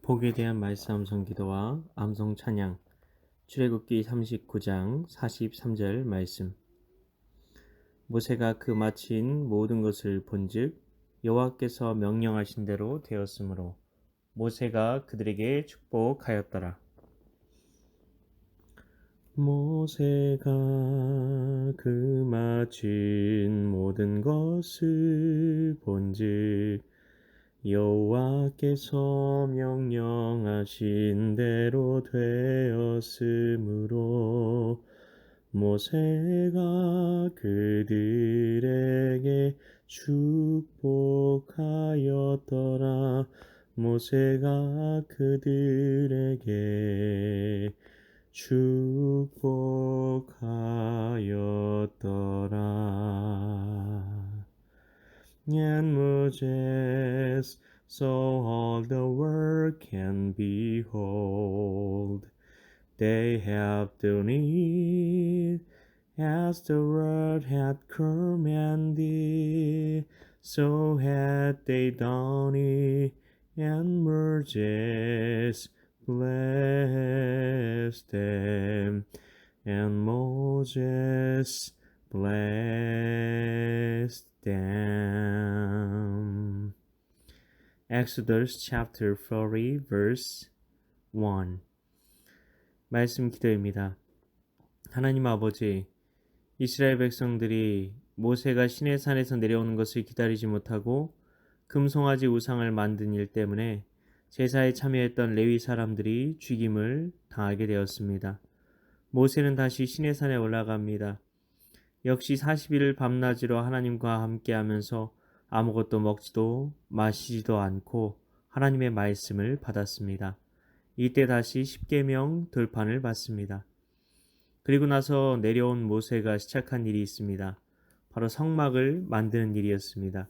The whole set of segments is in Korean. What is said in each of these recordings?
복에 대한 말씀 암송 기도와 암송 찬양 출애굽기 39장 43절 말씀. 모세가 그 마친 모든 것을 본즉 여호와께서 명령하신 대로 되었으므로 모세가 그들에게 축복하였더라. 모세가 그 마친 모든 것을 본즉 여호와께서 명령하신 대로 되었으므로 모세가 그들에게 축복하였더라. 모세가 그들에게 축복하였더라. And Moses saw all the work can behold. They have done it as the word had commanded. So had they done it, and Moses blessed them. And Moses blessed them. Exodus chapter 40 verse 1. 말씀 기도입니다. 하나님 아버지, 이스라엘 백성들이 모세가 시내산에서 내려오는 것을 기다리지 못하고 금송아지 우상을 만든 일 때문에 제사에 참여했던 레위 사람들이 죽임을 당하게 되었습니다. 모세는 다시 시내산에 올라갑니다. 역시 40일을 밤낮으로 하나님과 함께하면서 아무것도 먹지도 마시지도 않고 하나님의 말씀을 받았습니다. 이때 다시 십계명 돌판을 받습니다. 그리고 나서 내려온 모세가 시작한 일이 있습니다. 바로 성막을 만드는 일이었습니다.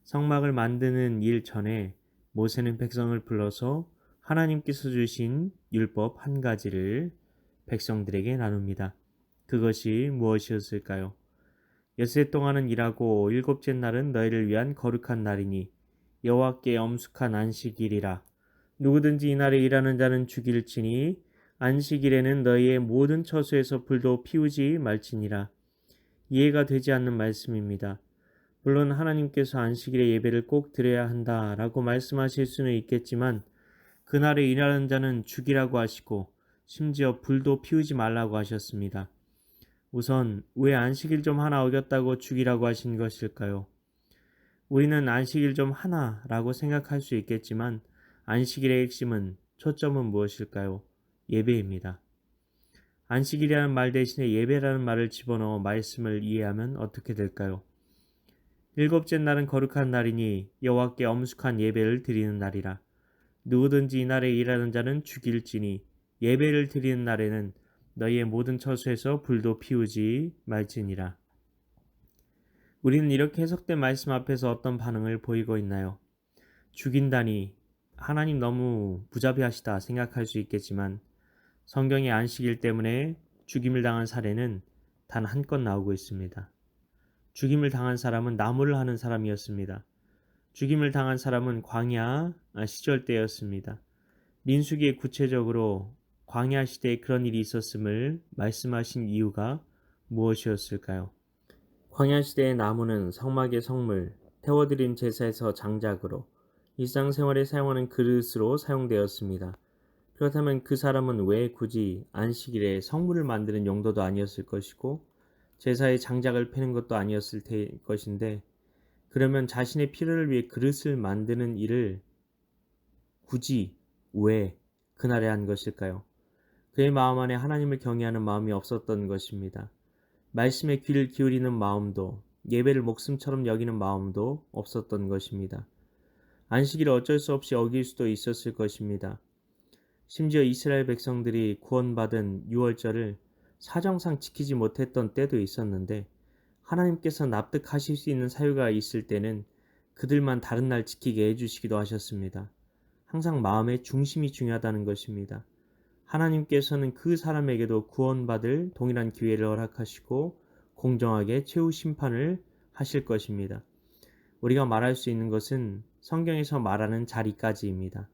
성막을 만드는 일 전에 모세는 백성을 불러서 하나님께서 주신 율법 한 가지를 백성들에게 나눕니다. 그것이 무엇이었을까요? 엿새 동안은 일하고 일곱째 날은 너희를 위한 거룩한 날이니 여호와께 엄숙한 안식일이라. 누구든지 이날에 일하는 자는 죽일지니 안식일에는 너희의 모든 처소에서 불도 피우지 말지니라. 이해가 되지 않는 말씀입니다. 물론 하나님께서 안식일에 예배를 꼭 드려야 한다라고 말씀하실 수는 있겠지만 그날에 일하는 자는 죽이라고 하시고 심지어 불도 피우지 말라고 하셨습니다. 우선 왜 안식일 좀 하나 어겼다고 죽이라고 하신 것일까요? 우리는 안식일 좀 하나라고 생각할 수 있겠지만 안식일의 핵심은, 초점은 무엇일까요? 예배입니다. 안식일이라는 말 대신에 예배라는 말을 집어넣어 말씀을 이해하면 어떻게 될까요? 일곱째 날은 거룩한 날이니 여호와께 엄숙한 예배를 드리는 날이라. 누구든지 이날에 일하는 자는 죽일지니 예배를 드리는 날에는 너희의 모든 처소에서 불도 피우지 말지니라. 우리는 이렇게 해석된 말씀 앞에서 어떤 반응을 보이고 있나요? 죽인다니 하나님 너무 무자비하시다 생각할 수 있겠지만 성경의 안식일 때문에 죽임을 당한 사례는 단 한 건 나오고 있습니다. 죽임을 당한 사람은 나무를 하는 사람이었습니다. 죽임을 당한 사람은 광야 시절 때였습니다. 민수기에 구체적으로 광야 시대에 그런 일이 있었음을 말씀하신 이유가 무엇이었을까요? 광야 시대의 나무는 성막의 성물, 태워드린 제사에서 장작으로, 일상생활에 사용하는 그릇으로 사용되었습니다. 그렇다면 그 사람은 왜 굳이 안식일에 성물을 만드는 용도도 아니었을 것이고 제사에 장작을 패는 것도 아니었을 것인데, 그러면 자신의 필요를 위해 그릇을 만드는 일을 굳이 왜 그날에 한 것일까요? 그의 마음 안에 하나님을 경외하는 마음이 없었던 것입니다. 말씀에 귀를 기울이는 마음도, 예배를 목숨처럼 여기는 마음도 없었던 것입니다. 안식일을 어쩔 수 없이 어길 수도 있었을 것입니다. 심지어 이스라엘 백성들이 구원받은 유월절을 사정상 지키지 못했던 때도 있었는데 하나님께서 납득하실 수 있는 사유가 있을 때는 그들만 다른 날 지키게 해주시기도 하셨습니다. 항상 마음의 중심이 중요하다는 것입니다. 하나님께서는 그 사람에게도 구원받을 동일한 기회를 허락하시고 공정하게 최후 심판을 하실 것입니다. 우리가 말할 수 있는 것은 성경에서 말하는 자리까지입니다.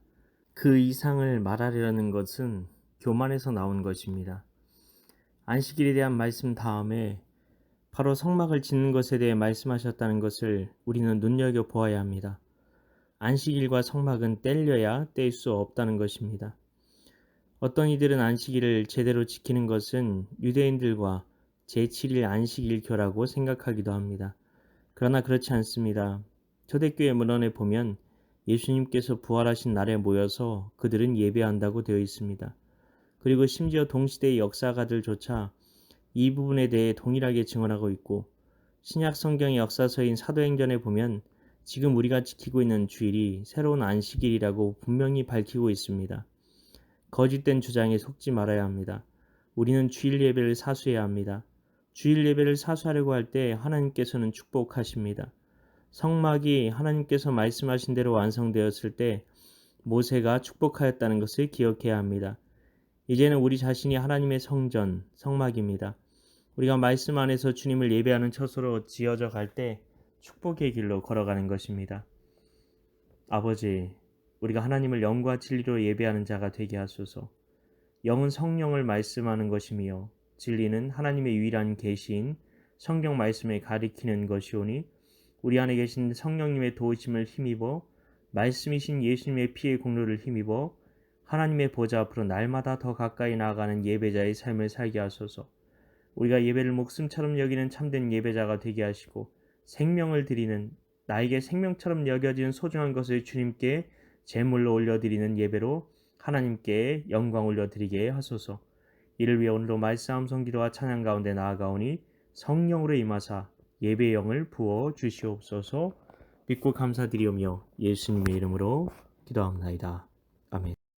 그 이상을 말하려는 것은 교만에서 나온 것입니다. 안식일에 대한 말씀 다음에 바로 성막을 짓는 것에 대해 말씀하셨다는 것을 우리는 눈여겨보아야 합니다. 안식일과 성막은 떼려야 뗄 수 없다는 것입니다. 어떤 이들은 안식일을 제대로 지키는 것은 유대인들과 제7일 안식일교라고 생각하기도 합니다. 그러나 그렇지 않습니다. 초대교회 문헌에 보면 예수님께서 부활하신 날에 모여서 그들은 예배한다고 되어 있습니다. 그리고 심지어 동시대의 역사가들조차 이 부분에 대해 동일하게 증언하고 있고 신약 성경의 역사서인 사도행전에 보면 지금 우리가 지키고 있는 주일이 새로운 안식일이라고 분명히 밝히고 있습니다. 거짓된 주장에 속지 말아야 합니다. 우리는 주일 예배를 사수해야 합니다. 주일 예배를 사수하려고 할 때 하나님께서는 축복하십니다. 성막이 하나님께서 말씀하신 대로 완성되었을 때 모세가 축복하였다는 것을 기억해야 합니다. 이제는 우리 자신이 하나님의 성전, 성막입니다. 우리가 말씀 안에서 주님을 예배하는 처소로 지어져 갈 때 축복의 길로 걸어가는 것입니다. 아버지, 우리가 하나님을 영과 진리로 예배하는 자가 되게 하소서. 영은 성령을 말씀하는 것이며 진리는 하나님의 유일한 계시인 성경 말씀에 가리키는 것이오니 우리 안에 계신 성령님의 도우심을 힘입어 말씀이신 예수님의 피의 공로를 힘입어 하나님의 보좌 앞으로 날마다 더 가까이 나아가는 예배자의 삶을 살게 하소서. 우리가 예배를 목숨처럼 여기는 참된 예배자가 되게 하시고 생명을 드리는 나에게 생명처럼 여겨지는 소중한 것을 주님께 제물로 올려드리는 예배로 하나님께 영광 올려드리게 하소서. 이를 위해 오늘도 말씀 암송 기도와 찬양 가운데 나아가오니 성령으로 임하사 예배의 영을 부어 주시옵소서. 믿고 감사드리오며 예수님의 이름으로 기도합나이다. 아멘.